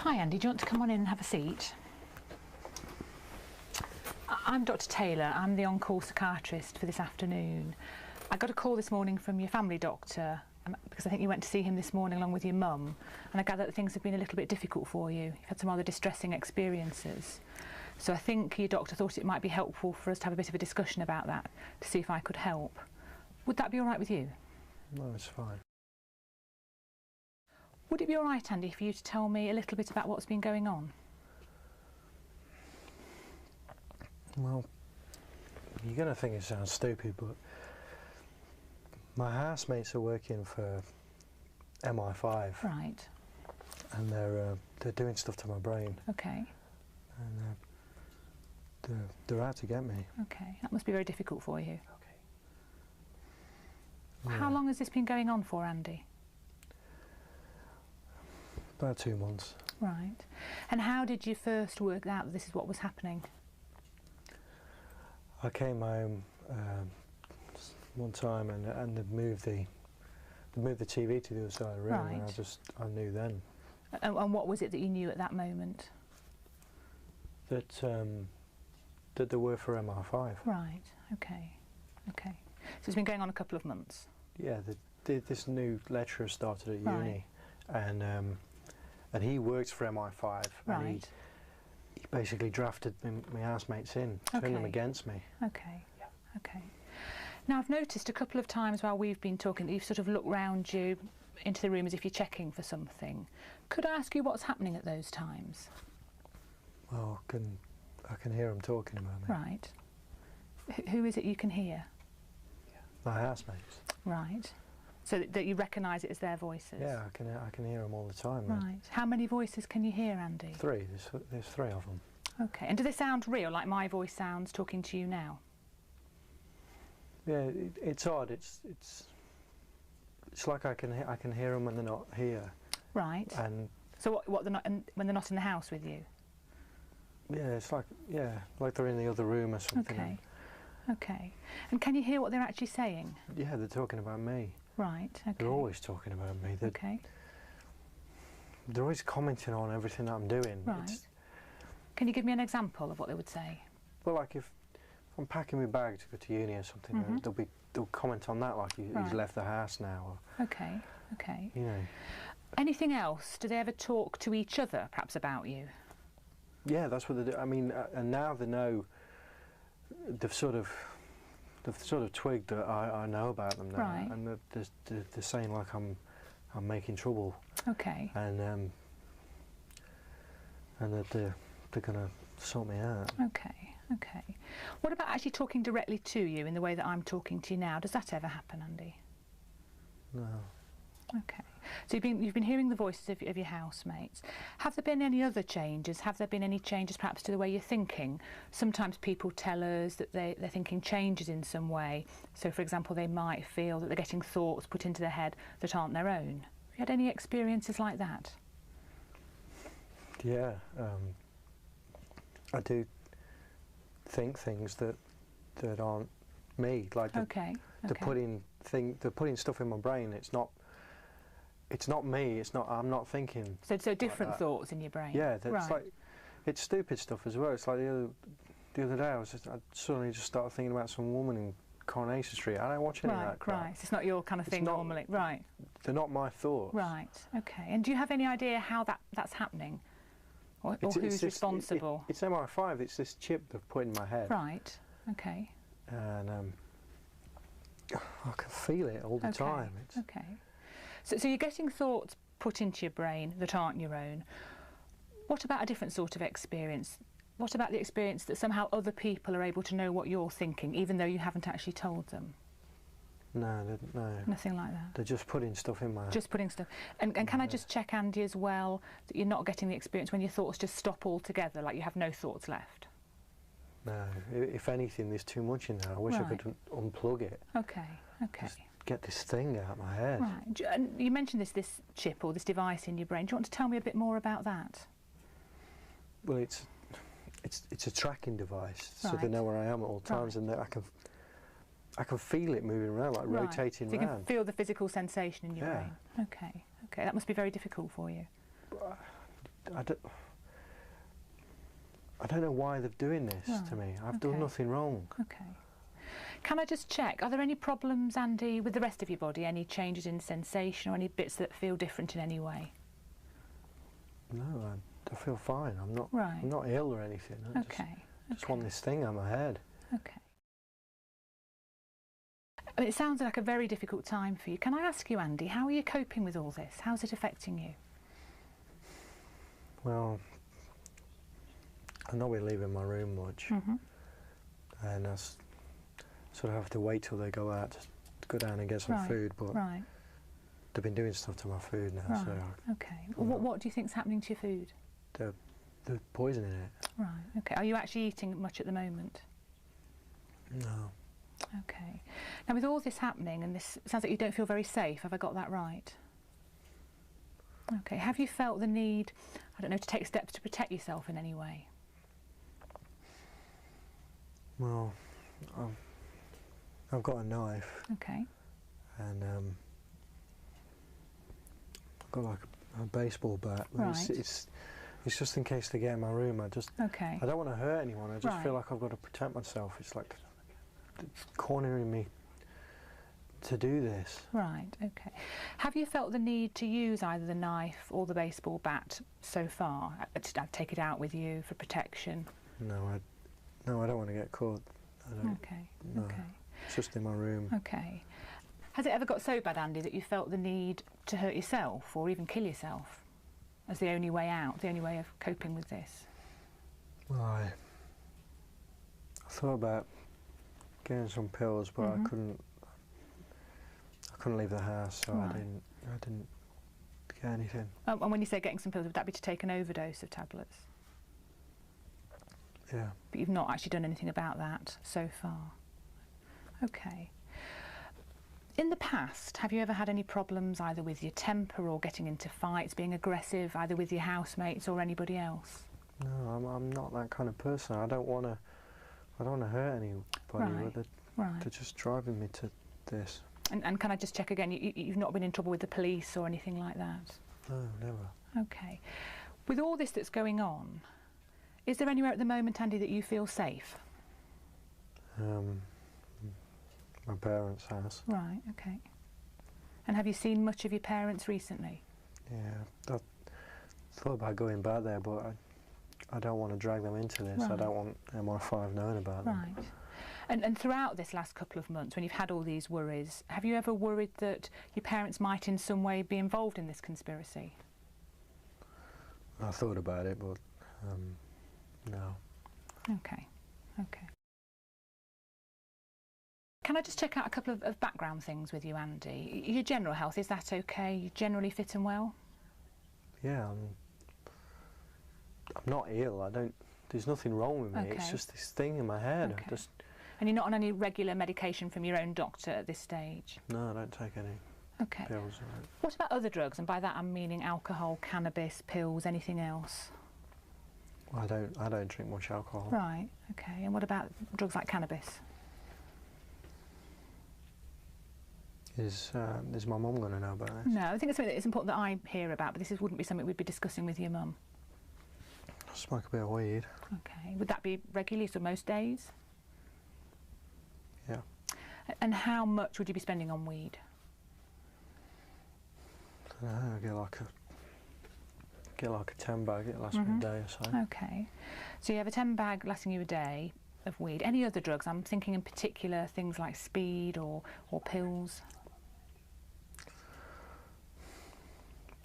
Hi Andy, do you want to come on in and have a seat? I'm Dr. Taylor, I'm the on-call psychiatrist for this afternoon. I got a call this morning from your family doctor because I think you went to see him this morning along with your mum, and I gather that things have been a little bit difficult for you. You've had some rather distressing experiences. So I think your doctor thought it might be helpful for us to have a bit of a discussion about that to see if I could help. Would that be all right with you? No, it's fine. Would it be all right, Andy, for you to tell me a little bit about what's been going on? Well, you're going to think it sounds stupid, but my housemates are working for MI5. Right. And they're doing stuff to my brain. Okay. And they're out to get me. Okay, that must be very difficult for you. Okay. Yeah. How long has this been going on for, Andy? About 2 months. Right. And how did you first work out that this is what was happening? I came home one time and they'd moved the TV to the other side of the room, right. And I knew then. And what was it that you knew at that moment? That they were for MI5. Right. Okay. Okay. So it's been going on a couple of months. Yeah. This new lecturer started at uni, right. and he works for MI5. Right. And he basically drafted my housemates in, turned them against me. Okay. Yeah. Okay. Now I've noticed a couple of times while we've been talking that you've sort of looked round you into the room as if you're checking for something. Could I ask you what's happening at those times? Well, I can hear them talking about me. Right. Who is it you can hear? My housemates. Right. So that you recognise it as their voices? Yeah, I can hear them all the time. Right. How many voices can you hear, Andy? 3. There's 3 of them. Okay. And do they sound real, like my voice sounds talking to you now? Yeah, it's odd. It's like I can hear them when they're not here. Right. And so what they're not when they're not in the house with you? Yeah, it's like they're in the other room or something. Okay. Okay. And can you hear what they're actually saying? Yeah, they're talking about me. Right. Okay. They're always talking about me. Okay. They're always commenting on everything that I'm doing. Right. Can you give me an example of what they would say? Well, like if I'm packing my bag to go to uni or something, they'll comment on that, like he's left the house now. Or, okay. Okay. You know. Anything else? Do they ever talk to each other, perhaps, about you? Yeah, that's what they do. I mean, and now they know. They've sort of twigged that I know about them now, right. And they're saying like I'm making trouble. Okay. And that they're gonna sort me out. Okay. Okay. What about actually talking directly to you in the way that I'm talking to you now? Does that ever happen, Andy? No. Okay. So you've been hearing the voices of your housemates. Have there been any other changes? Have there been any changes perhaps to the way you're thinking? Sometimes people tell us that their thinking changes in some way. So for example, they might feel that they're getting thoughts put into their head that aren't their own. Have you had any experiences like that? Yeah. I do think things that aren't me. Like they're putting stuff in my brain. It's not me. I'm not thinking. So different like thoughts in your brain. Yeah, that's like it's stupid stuff as well. It's like the other day I suddenly just started thinking about some woman in Coronation Street. I don't watch any of that crap. Right. It's not your kind of thing normally. Right. They're not my thoughts. Right. Okay. And do you have any idea how that's happening, or who's responsible? It's MI5. It's this chip they've put in my head. Right. Okay. And I can feel it all the time. Okay. So you're getting thoughts put into your brain that aren't your own. What about a different sort of experience? What about the experience that somehow other people are able to know what you're thinking, even though you haven't actually told them? No, no. Nothing like that? They're just putting stuff in my head. Just putting stuff. And can I just check, Andy, as well, that you're not getting the experience when your thoughts just stop altogether, like you have no thoughts left? No. If anything, there's too much in there. I wish I could unplug it. Okay, okay. Just get this thing out of my head. Right. And you mentioned this chip or this device in your brain. Do you want to tell me a bit more about that? Well, it's a tracking device, so they know where I am at all times, and that I can feel it moving around, like rotating around. So you can feel the physical sensation in your brain. Okay, okay. That must be very difficult for you. I don't know why they're doing this to me. I've done nothing wrong. Okay. Can I just check, are there any problems, Andy, with the rest of your body? Any changes in sensation or any bits that feel different in any way? No, I feel fine. I'm not ill or anything. I just want this thing on my head. Okay. I mean, it sounds like a very difficult time for you. Can I ask you, Andy, how are you coping with all this? How's it affecting you? Well, I'm not really leaving my room much, and I sort of have to wait till they go out to go down and get some food. But they've been doing stuff to my food now. So okay. Well, what do you think's happening to your food? They're poisoning it. Right. Okay. Are you actually eating much at the moment? No. Okay. Now, with all this happening, and this sounds like you don't feel very safe. Have I got that right? Okay. Have you felt the need, I don't know, to take steps to protect yourself in any way? Well, I've got a knife. Okay. And I've got like a baseball bat. Right. It's just in case they get in my room. I don't want to hurt anyone. I just feel like I've got to protect myself. It's like it's cornering me to do this. Right, okay. Have you felt the need to use either the knife or the baseball bat so far? To take it out with you for protection? No, I don't want to get caught. Okay, no, okay. It's just in my room. Okay. Has it ever got so bad, Andy, that you felt the need to hurt yourself or even kill yourself as the only way out, the only way of coping with this? Well, I thought about getting some pills, but I couldn't leave the house, so I didn't get anything. And when you say getting some pills, would that be to take an overdose of tablets? Yeah. But you've not actually done anything about that so far? Okay. In the past, have you ever had any problems either with your temper or getting into fights, being aggressive, either with your housemates or anybody else? No, I'm not that kind of person. I don't want to hurt anybody. They're just driving me to this. And can I just check again, you've not been in trouble with the police or anything like that? No, never. Okay. With all this that's going on, is there anywhere at the moment, Andy, that you feel safe? My parents' house. Right, okay. And have you seen much of your parents recently? Yeah, I thought about going back there, but I don't want to drag them into this. I don't want MI5 knowing about them. Right. And throughout this last couple of months, when you've had all these worries, have you ever worried that your parents might in some way be involved in this conspiracy? I thought about it, but no. Okay, okay. Can I just check out a couple of background things with you, Andy? Your general health, is that okay? You generally fit and well? Yeah, I'm not ill. There's nothing wrong with me. Okay. It's just this thing in my head. Okay. And you're not on any regular medication from your own doctor at this stage? No, I don't take any pills. What about other drugs? And by that I'm meaning alcohol, cannabis, pills, anything else? Well, I don't drink much alcohol. Right, okay. And what about drugs like cannabis? Is my mum going to know about this? No, I think it's something that it's important that I hear about, but this wouldn't be something we'd be discussing with your mum. I smoke a bit of weed. Okay. Would that be regularly, so most days? Yeah. And how much would you be spending on weed? I don't know, get like a 10 bag, it lasts me a day or so. Okay. So you have a 10 bag lasting you a day of weed. Any other drugs? I'm thinking in particular things like speed or pills.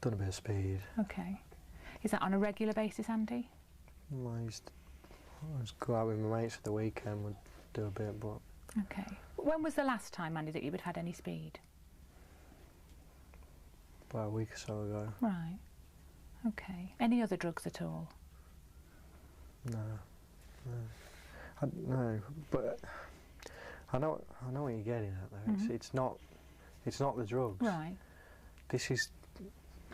Done a bit of speed. Okay. Is that on a regular basis, Andy? I used to go out with my mates at the weekend, would do a bit, but... Okay. When was the last time, Andy, that you had had any speed? About a week or so ago. Right. Okay. Any other drugs at all? No. No, but I know what you're getting at though. It's not the drugs. Right. This is.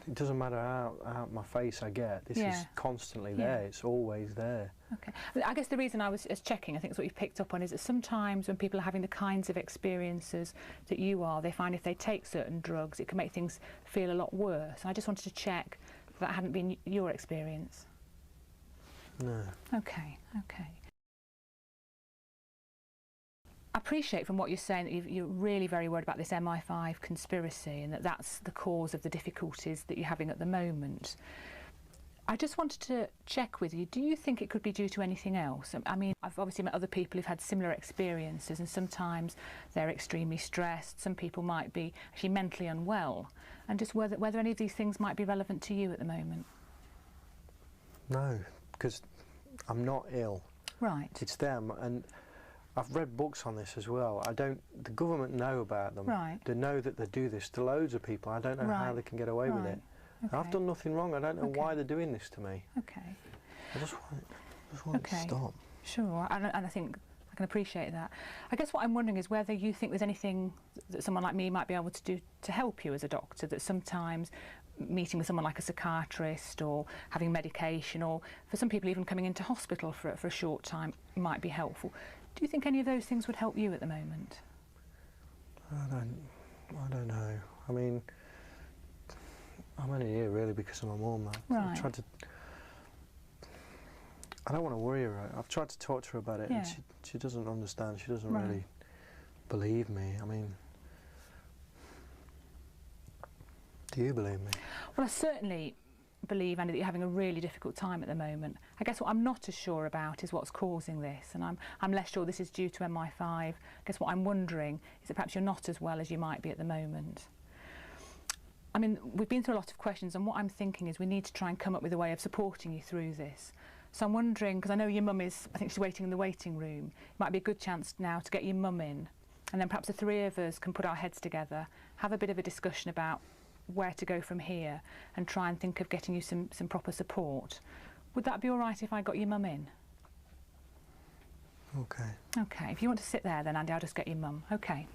It doesn't matter how my face I get. This is constantly there. It's always there. Okay. I guess the reason I was checking, I think, is what you've picked up on, is that sometimes when people are having the kinds of experiences that you are, they find if they take certain drugs, it can make things feel a lot worse. And I just wanted to check that hadn't been your experience? No. Okay, okay. I appreciate from what you're saying that you're really very worried about this MI5 conspiracy and that that's the cause of the difficulties that you're having at the moment. I just wanted to check with you, do you think it could be due to anything else? I mean, I've obviously met other people who've had similar experiences, and sometimes they're extremely stressed, some people might be actually mentally unwell, and just whether any of these things might be relevant to you at the moment. No, because I'm not ill. Right. It's them, and I've read books on this as well. The government know about them. Right. They know that they do this to loads of people. I don't know how they can get away with it. Okay. I've done nothing wrong. I don't know why they're doing this to me. Okay. I just want it to stop. Sure, and I think I can appreciate that. I guess what I'm wondering is whether you think there's anything that someone like me might be able to do to help you as a doctor, that sometimes meeting with someone like a psychiatrist or having medication, or for some people even coming into hospital for a short time might be helpful. Do you think any of those things would help you at the moment? I don't know. I mean, I'm only here really because of my mum. Right. I don't want to worry her. I've tried to talk to her about it, and she doesn't understand. She doesn't really believe me. I mean, do you believe me? Well, I certainly believe, Andy, that you're having a really difficult time at the moment. I guess what I'm not as sure about is what's causing this, and I'm less sure this is due to MI5. I guess what I'm wondering is that perhaps you're not as well as you might be at the moment. I mean, we've been through a lot of questions, and what I'm thinking is we need to try and come up with a way of supporting you through this. So I'm wondering, because I know your mum is, I think she's waiting in the waiting room, it might be a good chance now to get your mum in, and then perhaps the three of us can put our heads together, have a bit of a discussion about where to go from here, and try and think of getting you some proper support. Would that be all right if I got your mum in? Okay. Okay, if you want to sit there then, Andy, I'll just get your mum. Okay.